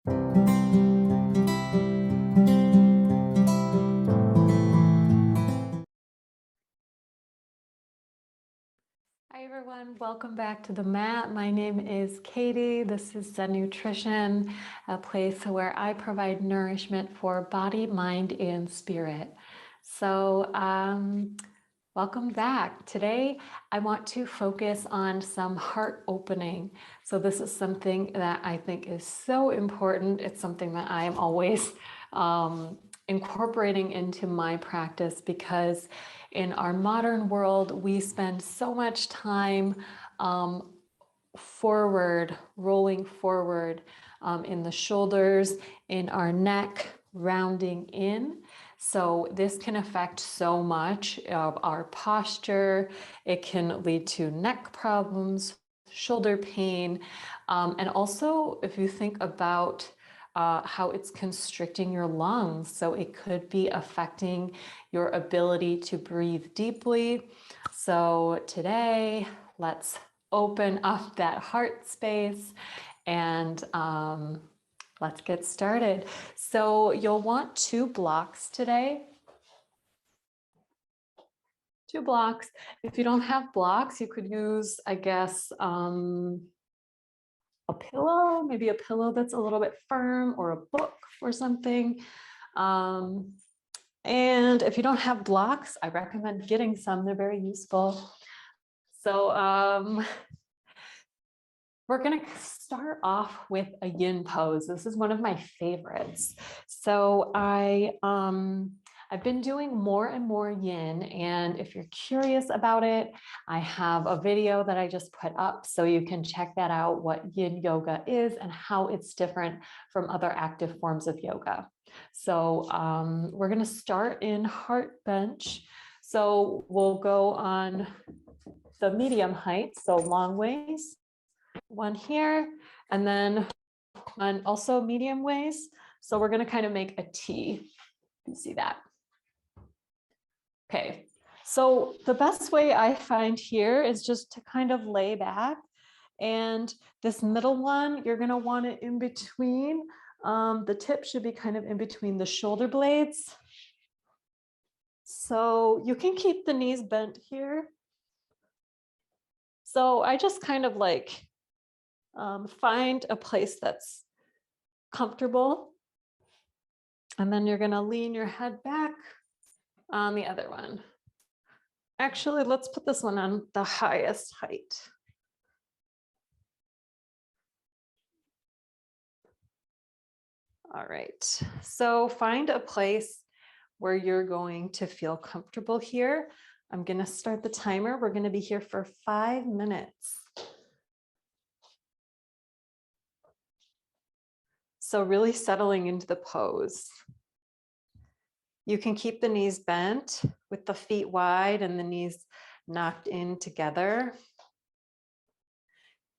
Hi everyone, welcome back to the mat. My name is Katie. This is Zen Nutrition, a place where I provide nourishment for body, mind, and spirit. So welcome back. Today I want to focus on some heart opening. So this is something that I think is so important. It's something that I am always incorporating into my practice because in our modern world, we spend so much time forward, rolling forward in the shoulders, in our neck, rounding in. So this can affect so much of our posture. It can lead to neck problems, shoulder pain, and also if you think about how it's constricting your lungs. So it could be affecting your ability to breathe deeply. So today, let's open up that heart space and let's get started. So you'll want 2 blocks today. 2 blocks. If you don't have blocks, you could use, I guess, a pillow, maybe a pillow that's a little bit firm, or a book or something. And if you don't have blocks, I recommend getting some. They're very useful. So we're going to start off with a yin pose. This is one of my favorites. So I've been doing more and more yin, and if you're curious about it, I have a video that I just put up so you can check that out, what yin yoga is and how it's different from other active forms of yoga. So we're going to start in heart bench. So we'll go on the medium height, so long waist. One here, and then on also medium waist. So we're going to kind of make a T. You see that? Okay. So the best way I find here is just to kind of lay back, and this middle one, you're going to want it in between. The tip should be kind of in between the shoulder blades. So you can keep the knees bent here. So I just kind of like find a place that's comfortable. And then you're going to lean your head back on the other one. Actually, let's put this one on the highest height. All right, so find a place where you're going to feel comfortable here. I'm going to start the timer. We're going to be here for 5 minutes. So really settling into the pose. You can keep the knees bent with the feet wide and the knees knocked in together.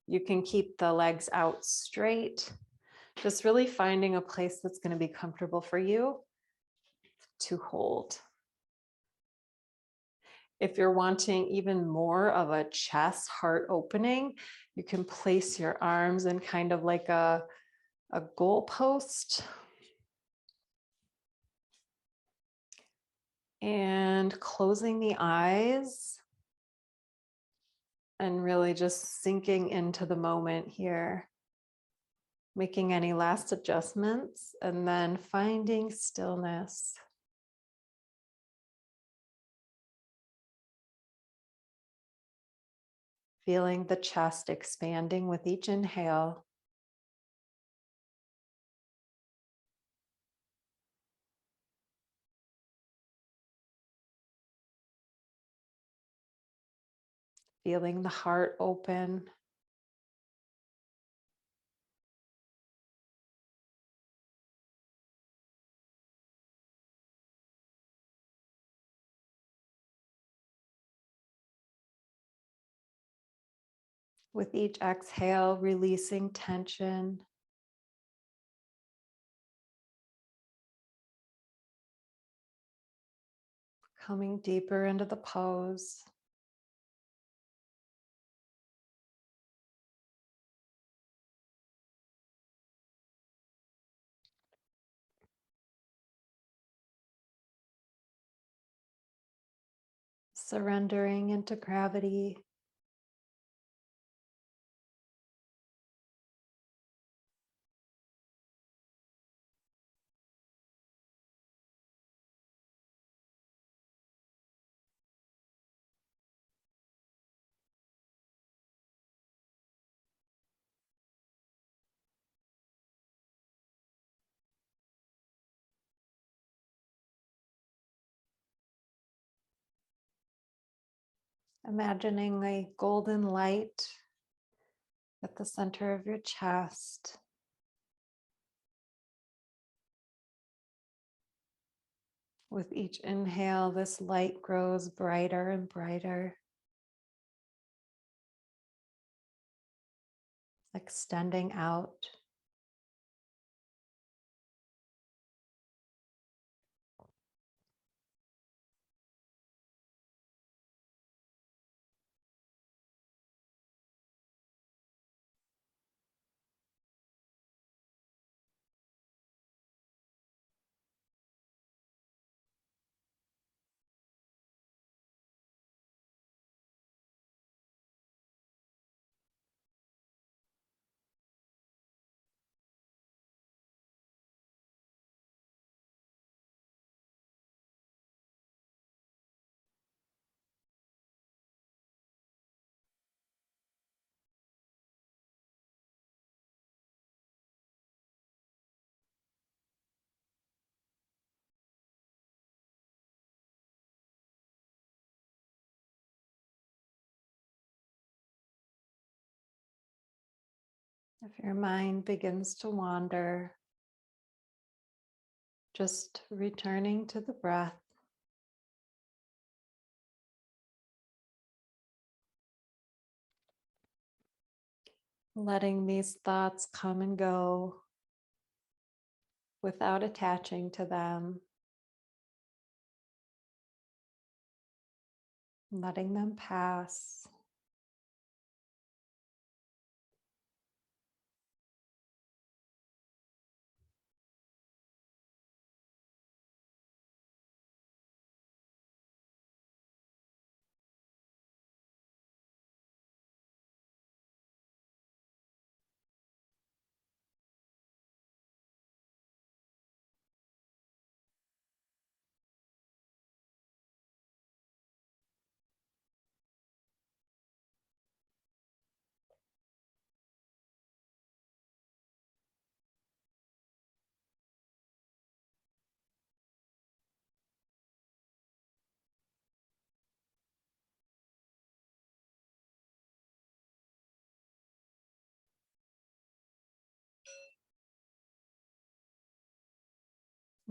You can keep the legs out straight. Just really finding a place that's going to be comfortable for you to hold. If you're wanting even more of a chest heart opening, you can place your arms in kind of like a goalpost. And closing the eyes and really just sinking into the moment here. Making any last adjustments and then finding stillness. Feeling the chest expanding with each inhale. Feeling the heart open. With each exhale, releasing tension. Coming deeper into the pose. surrendering into gravity. Imagining a golden light at the center of your chest. With each inhale, this light grows brighter and brighter, extending out. If your mind begins to wander, just returning to the breath. Letting these thoughts come and go without attaching to them. Letting them pass.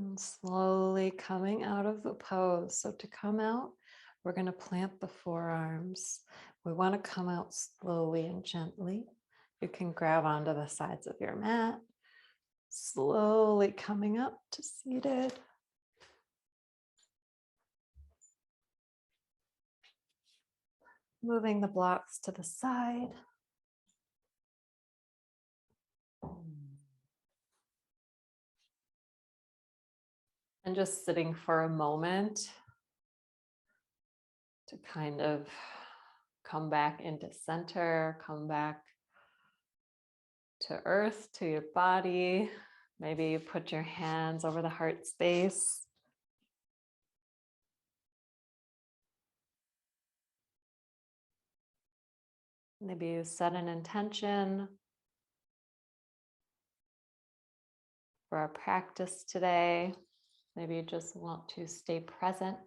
And slowly coming out of the pose. So to come out, we're going to plant the forearms. We want to come out slowly and gently. You can grab onto the sides of your mat. Slowly coming up to seated. Moving the blocks to the side. And just sitting for a moment to kind of come back into center, come back to earth, to your body. Maybe you put your hands over the heart space. Maybe you set an intention for our practice today. Maybe you just want to stay present.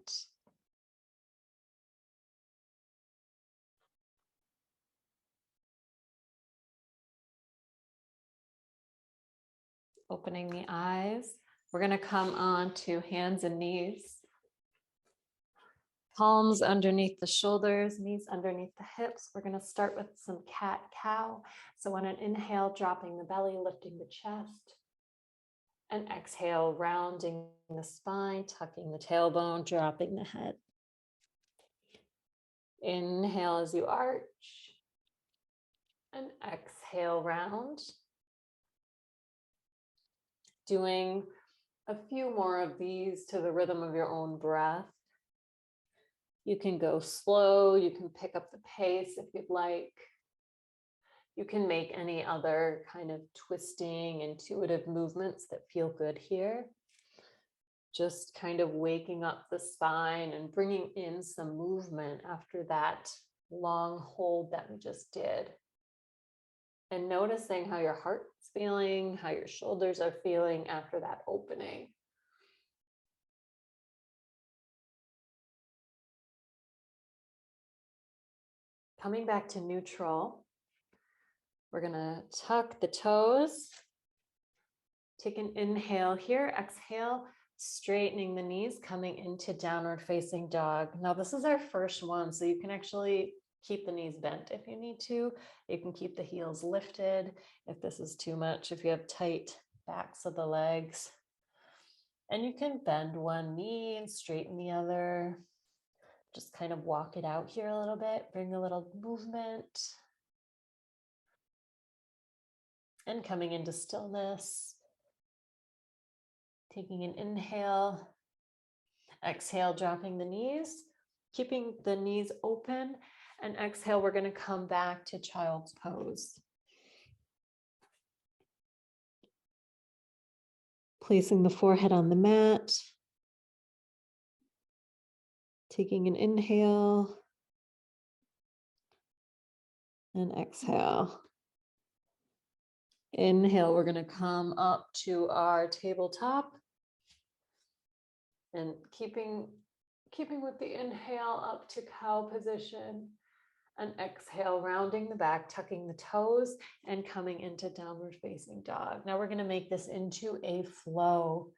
Opening the eyes. We're going to come on to hands and knees. Palms underneath the shoulders, knees underneath the hips. We're going to start with some cat-cow. So on an inhale, dropping the belly, lifting the chest. And exhale, rounding the spine, tucking the tailbone, dropping the head. Inhale as you arch. And exhale, round. Doing a few more of these to the rhythm of your own breath. You can go slow, you can pick up the pace if you'd like. You can make any other kind of twisting, intuitive movements that feel good here. Just kind of waking up the spine and bringing in some movement after that long hold that we just did. And noticing how your heart's feeling, how your shoulders are feeling after that opening. Coming back to neutral, we're gonna tuck the toes. Take an inhale here, exhale, straightening the knees, coming into downward facing dog. Now this is our first one, so you can actually keep the knees bent if you need to. You can keep the heels lifted if this is too much, if you have tight backs of the legs. And you can bend one knee and straighten the other. Just kind of walk it out here a little bit, bring a little movement. And coming into stillness. Taking an inhale, exhale, dropping the knees, keeping the knees open, and exhale, we're going to come back to child's pose. Placing the forehead on the mat, taking an inhale, and exhale. Inhale, we're going to come up to our tabletop. And keeping with the inhale up to cow position, and exhale, rounding the back, tucking the toes, and coming into downward facing dog. Now we're going to make this into a flow.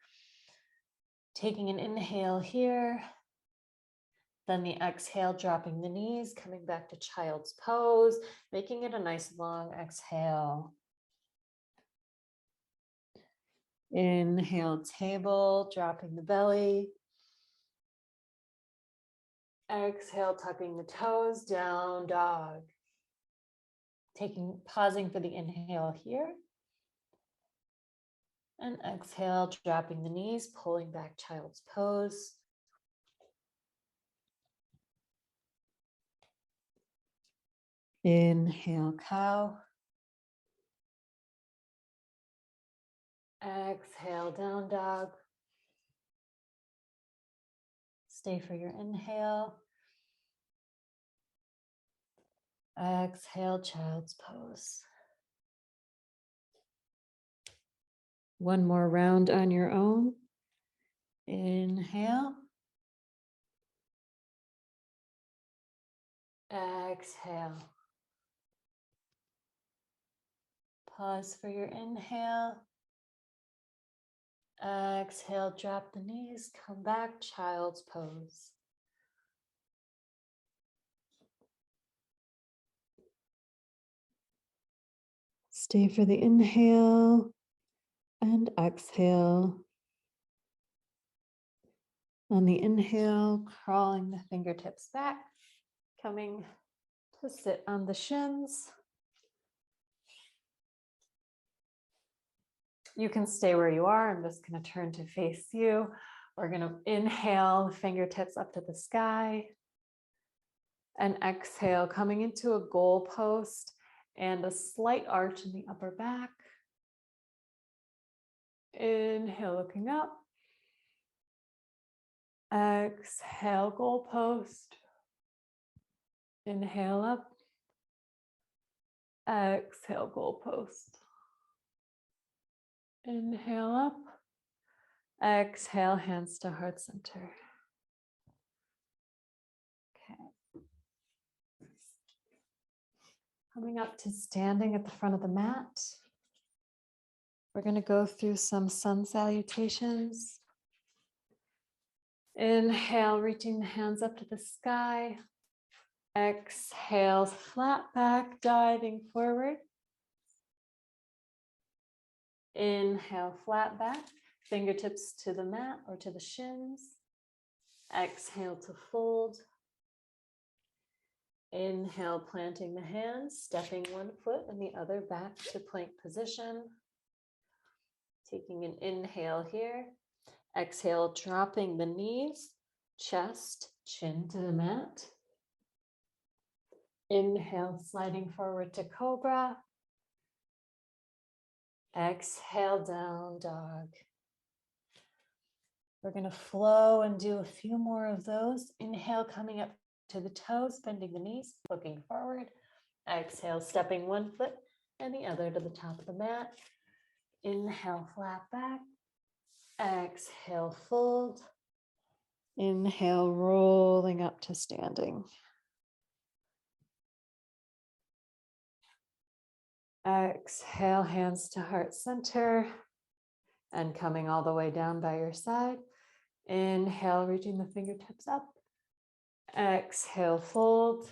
Taking an inhale here, then the exhale, dropping the knees, coming back to child's pose, making it a nice long exhale. Inhale, table, dropping the belly. Exhale, tucking the toes, down dog. Pausing for the inhale here. And exhale, dropping the knees, pulling back child's pose. Inhale, cow. Exhale, down dog. Stay for your inhale. Exhale, child's pose. One more round on your own. Inhale. Exhale. Pause for your inhale. Exhale, drop the knees, come back, child's pose. Stay for the inhale and exhale. On the inhale, crawling the fingertips back, coming to sit on the shins. You can stay where you are. I'm just going to turn to face you. We're going to inhale, fingertips up to the sky. And exhale, coming into a goal post and a slight arch in the upper back. Inhale, looking up. Exhale, goal post. Inhale up. Exhale, goal post. Inhale up. Exhale, hands to heart center. Okay. Coming up to standing at the front of the mat. We're going to go through some sun salutations. Inhale, reaching the hands up to the sky. Exhale, flat back, diving forward. Inhale, flat back, fingertips to the mat or to the shins. Exhale to fold. Inhale, planting the hands, stepping one foot and the other back to plank position. Taking an inhale here. Exhale, dropping the knees, chest chin to the mat. Inhale, sliding forward to cobra. Exhale, down dog. We're going to flow and do a few more of those. Inhale, coming up to the toes, bending the knees, looking forward. Exhale, stepping one foot and the other to the top of the mat. Inhale, flat back. Exhale, fold. Inhale, rolling up to standing. Exhale, hands to heart center and coming all the way down by your side. Inhale, reaching the fingertips up. Exhale, fold.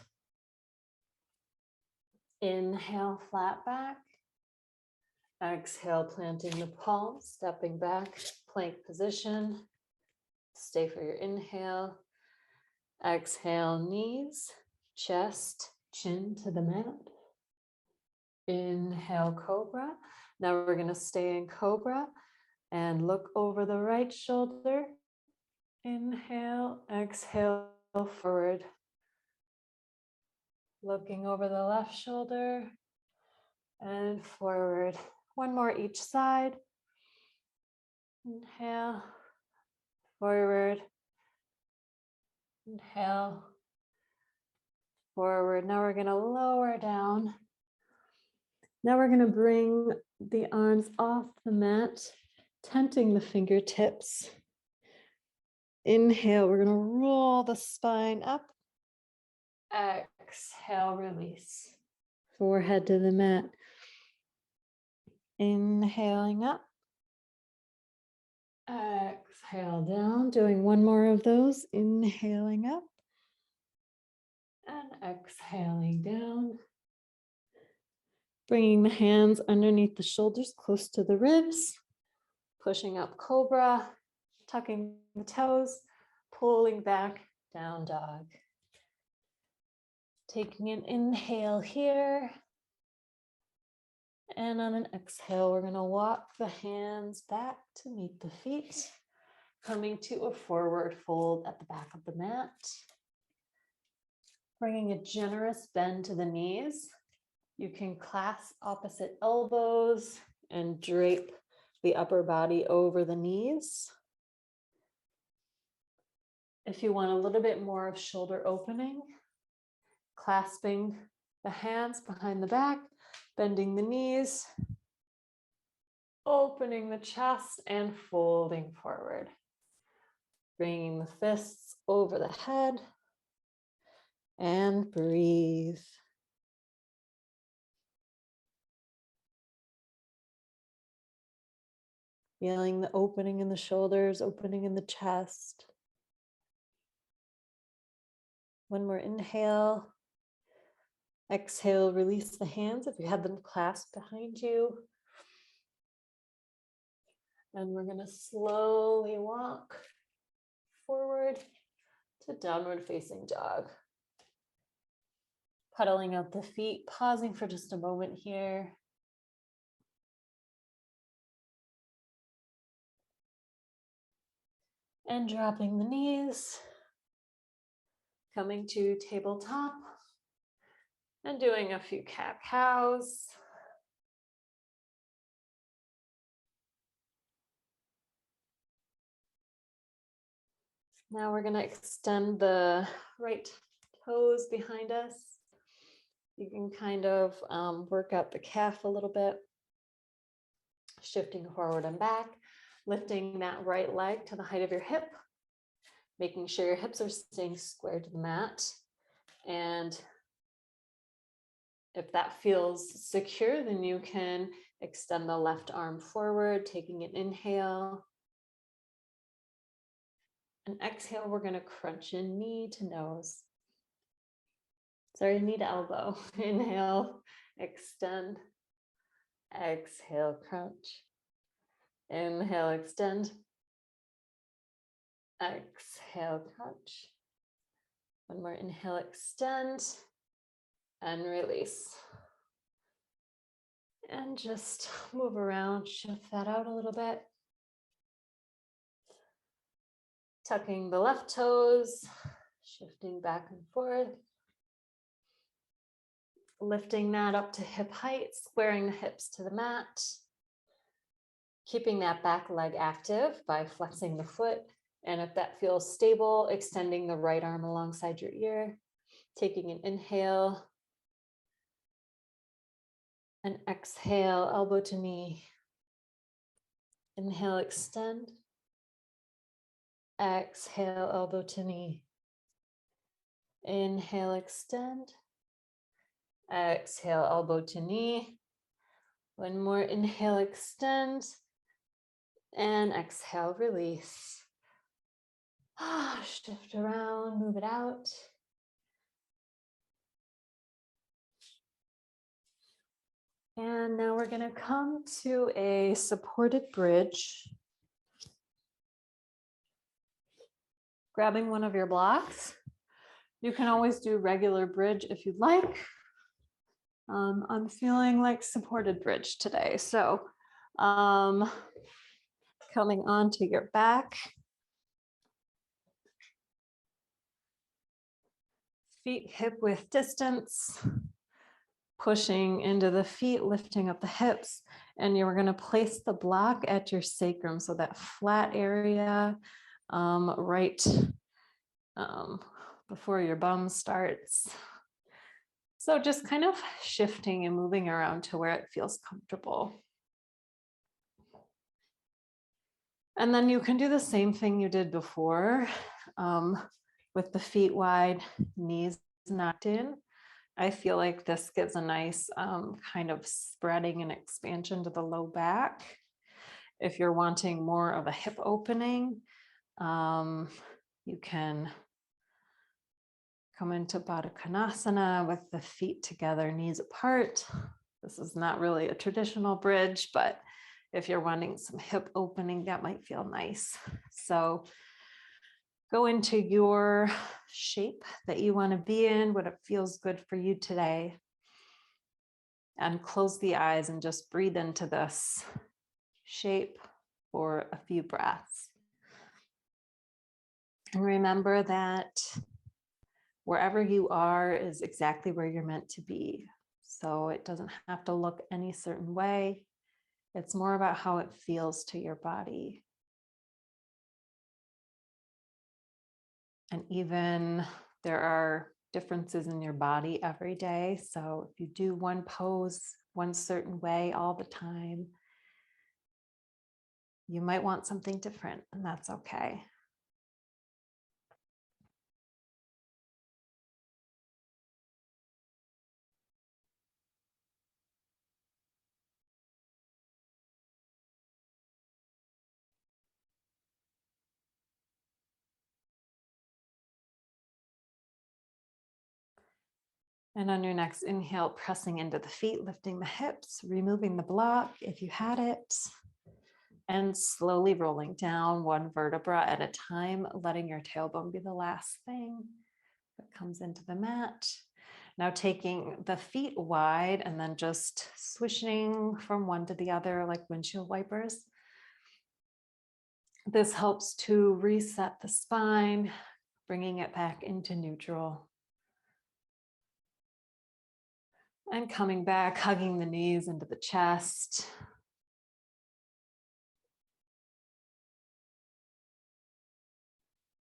Inhale, flat back. Exhale, planting the palms, stepping back, plank position. Stay for your inhale. Exhale, knees, chest, chin to the mat. Inhale, cobra. Now we're going to stay in cobra and look over the right shoulder. Inhale, exhale, forward. Looking over the left shoulder and forward. One more each side. Inhale, forward. Inhale, forward. Now we're going to lower down. Now we're going to bring the arms off the mat, tenting the fingertips. Inhale, we're going to roll the spine up. Exhale, release. Forehead to the mat. Inhaling up. Exhale down. Doing one more of those. Inhaling up. And exhaling down. Bringing the hands underneath the shoulders, close to the ribs. Pushing up cobra. Tucking the toes. Pulling back, down dog. Taking an inhale here. And on an exhale, we're going to walk the hands back to meet the feet. Coming to a forward fold at the back of the mat. Bringing a generous bend to the knees. You can clasp opposite elbows and drape the upper body over the knees. If you want a little bit more of shoulder opening, clasping the hands behind the back, bending the knees, opening the chest and folding forward. Bringing the fists over the head and breathe. Feeling the opening in the shoulders, opening in the chest. One more inhale. Exhale, release the hands if you have them clasped behind you. And we're going to slowly walk forward to downward facing dog. Puddling up the feet, pausing for just a moment here. And dropping the knees. Coming to tabletop. And doing a few cat-cows. Now we're going to extend the right toes behind us. You can kind of work out the calf a little bit. Shifting forward and back. Lifting that right leg to the height of your hip. Making sure your hips are staying square to the mat. And if that feels secure, then you can extend the left arm forward, taking an inhale. And exhale, we're going to crunch in knee to nose. Sorry, knee to elbow. Inhale, extend. Exhale, crunch. Inhale, extend. Exhale, crunch. One more inhale, extend. And release. And just move around, shift that out a little bit. Tucking the left toes, Shifting back and forth. Lifting that up to hip height, squaring the hips to the mat. Keeping that back leg active by flexing the foot. And if that feels stable, extending the right arm alongside your ear. Taking an inhale. And exhale, elbow to knee. Inhale, extend. Exhale, elbow to knee. Inhale, extend. Exhale, elbow to knee. One more, inhale, extend. And exhale, release. Shift around, move it out. And now we're going to come to a supported bridge. Grabbing one of your blocks. You can always do regular bridge if you'd like. I'm feeling like supported bridge today. So coming onto your back. Feet hip width distance. Pushing into the feet, lifting up the hips. And you're going to place the block at your sacrum. So that flat area right before your bum starts. So just kind of shifting and moving around to where it feels comfortable. And then you can do the same thing you did before with the feet wide, knees knocked in. I feel like this gives a nice kind of spreading and expansion to the low back. If you're wanting more of a hip opening, you can come into Baddha Konasana with the feet together, knees apart. This is not really a traditional bridge, but if you're wanting some hip opening, that might feel nice. So go into your shape that you want to be in, what it feels good for you today. And close the eyes and just breathe into this shape for a few breaths. And remember that wherever you are is exactly where you're meant to be. So it doesn't have to look any certain way. It's more about how it feels to your body. And even there are differences in your body every day. So if you do one pose one certain way all the time, you might want something different, and that's okay. And on your next inhale, pressing into the feet, lifting the hips, removing the block if you had it, and slowly rolling down one vertebra at a time, letting your tailbone be the last thing that comes into the mat. Now taking the feet wide and then just swishing from one to the other like windshield wipers. This helps to reset the spine, bringing it back into neutral. And coming back, hugging the knees into the chest.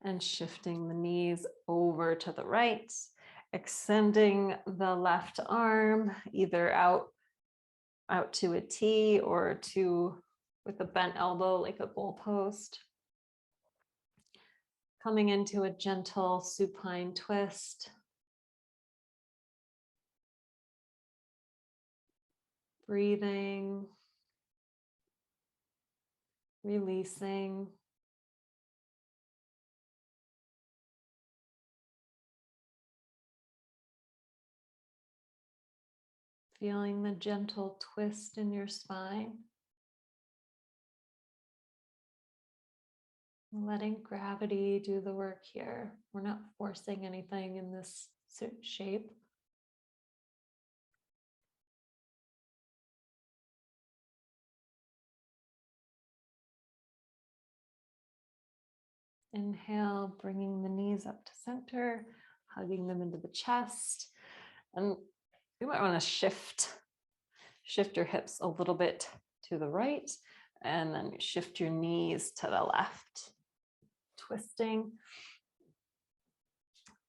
And shifting the knees over to the right, extending the left arm either out to a T or with a bent elbow like a goalpost. Coming into a gentle supine twist. Breathing, releasing. Feeling the gentle twist in your spine. Letting gravity do the work here. We're not forcing anything in this shape. Inhale, bringing the knees up to center, hugging them into the chest. And you might want to shift your hips a little bit to the right, and then shift your knees to the left. Twisting.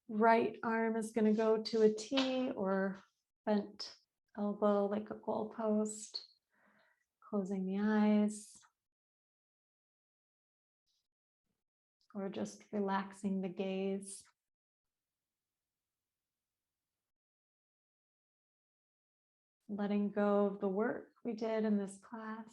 Right arm is going to go to a T or bent elbow like a goalpost. Closing the eyes. Or just relaxing the gaze. Letting go of the work we did in this class.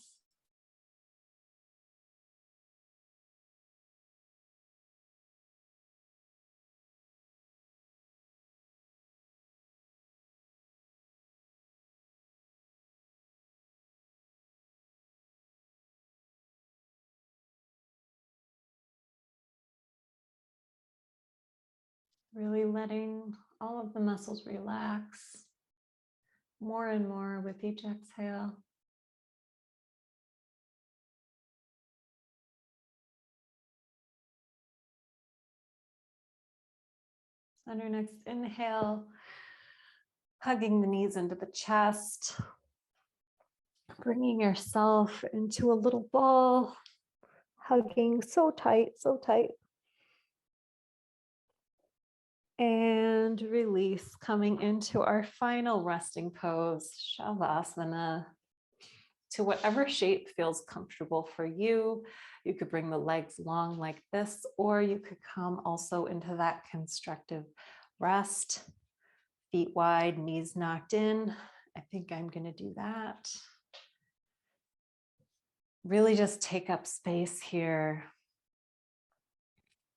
Really letting all of the muscles relax more and more with each exhale. On your next inhale, hugging the knees into the chest, bringing yourself into a little ball, hugging so tight, so tight. And release, coming into our final resting pose, Shavasana, to whatever shape feels comfortable for you. You could bring the legs long like this, or you could come also into that constructive rest, feet wide, knees knocked in. I think I'm going to do that. Really just take up space here,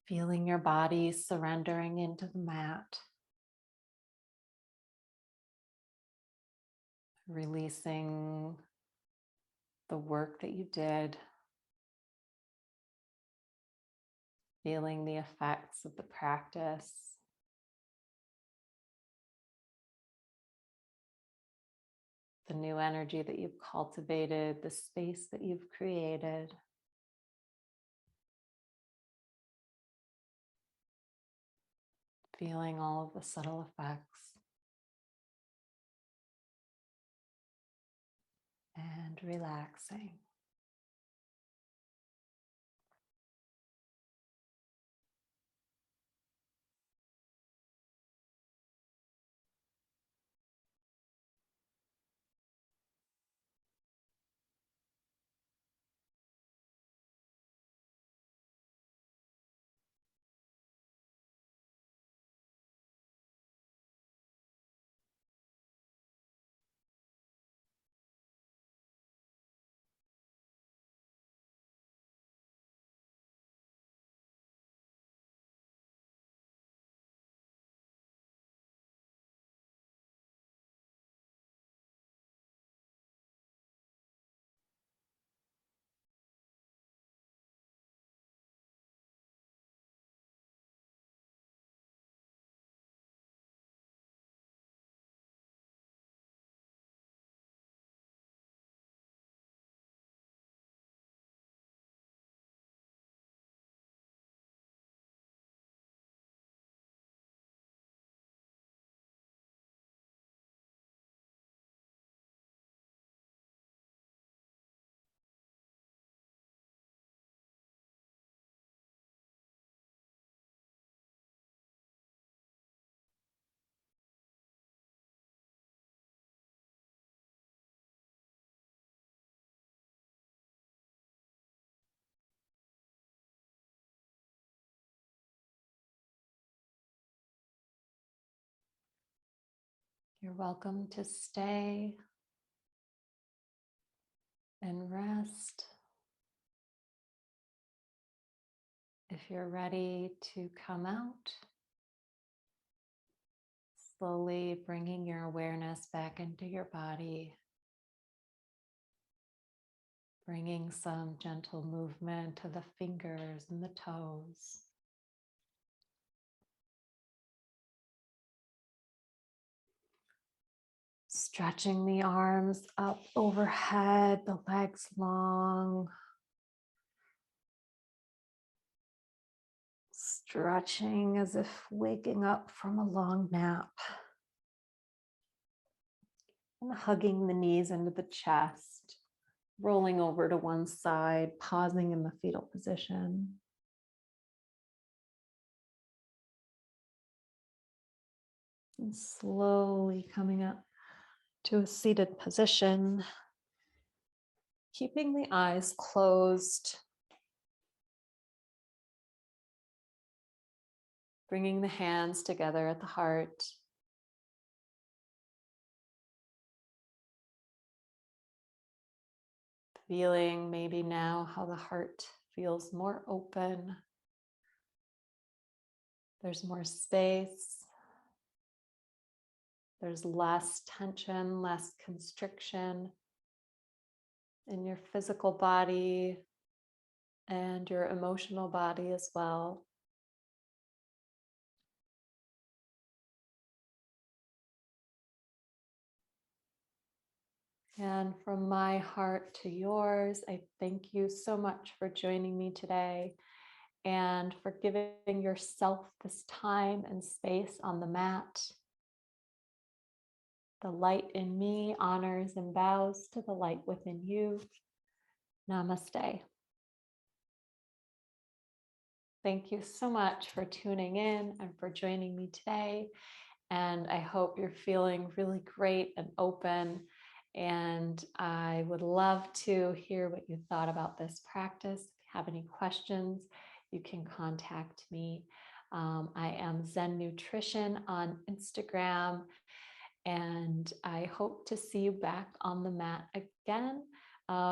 feeling your body surrendering into the mat. Releasing the work that you did, feeling the effects of the practice. The new energy that you've cultivated, the space that you've created. Feeling all of the subtle effects. And relaxing. You're welcome to stay and rest. If you're ready to come out, slowly bringing your awareness back into your body, bringing some gentle movement to the fingers and the toes. Stretching the arms up overhead, the legs long. Stretching as if waking up from a long nap. And hugging the knees into the chest, rolling over to one side, pausing in the fetal position. And slowly coming up to a seated position, keeping the eyes closed, bringing the hands together at the heart. Feeling maybe now how the heart feels more open. There's more space. There's less tension, less constriction in your physical body and your emotional body as well. And from my heart to yours, I thank you so much for joining me today and for giving yourself this time and space on the mat. The light in me honors and bows to the light within you. Namaste. Thank you so much for tuning in and for joining me today. And I hope you're feeling really great and open. And I would love to hear what you thought about this practice. If you have any questions, you can contact me. I am Zen Nutrition on Instagram, and I hope to see you back on the mat again.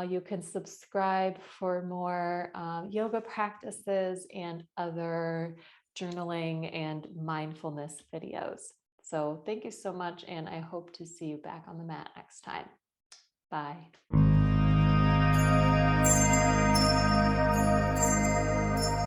You can subscribe for more yoga practices and other journaling and mindfulness videos. So thank you so much, and I hope to see you back on the mat next time. Bye.